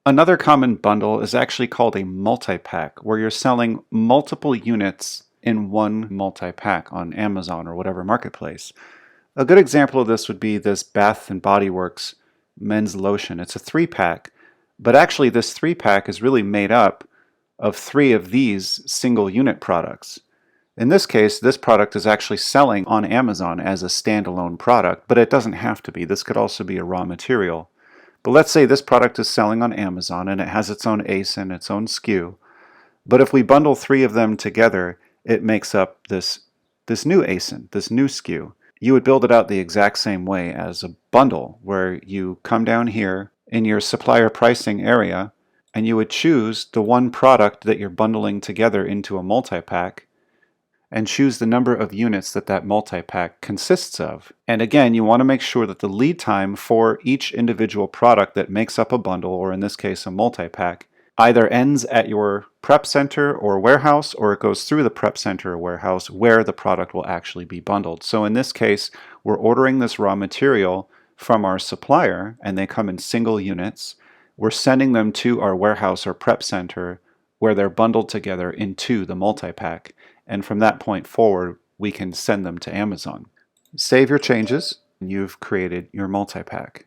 Another common bundle is actually called a multi-pack, where you're selling multiple units in one multi-pack on Amazon or whatever marketplace. A good example of this would be this Bath and Body Works men's lotion. It's a 3-pack, but actually this 3-pack is really made up of 3 of these single unit products. In this case, this product is actually selling on Amazon as a standalone product, but it doesn't have to be. This could also be a raw material. But let's say this product is selling on Amazon and it has its own ASIN, its own SKU. But if we bundle 3 of them together, it makes up this new ASIN, this new SKU. You would build it out the exact same way as a bundle, where you come down here in your supplier pricing area and you would choose the one product that you're bundling together into a multi-pack and choose the number of units that that multi-pack consists of. And again, you want to make sure that the lead time for each individual product that makes up a bundle, or in this case a multi-pack, either ends at your prep center or warehouse, or it goes through the prep center or warehouse where the product will actually be bundled. So in this case, we're ordering this raw material from our supplier and they come in single units. We're sending them to our warehouse or prep center where they're bundled together into the multi-pack. And from that point forward, we can send them to Amazon. Save your changes, and you've created your multi-pack.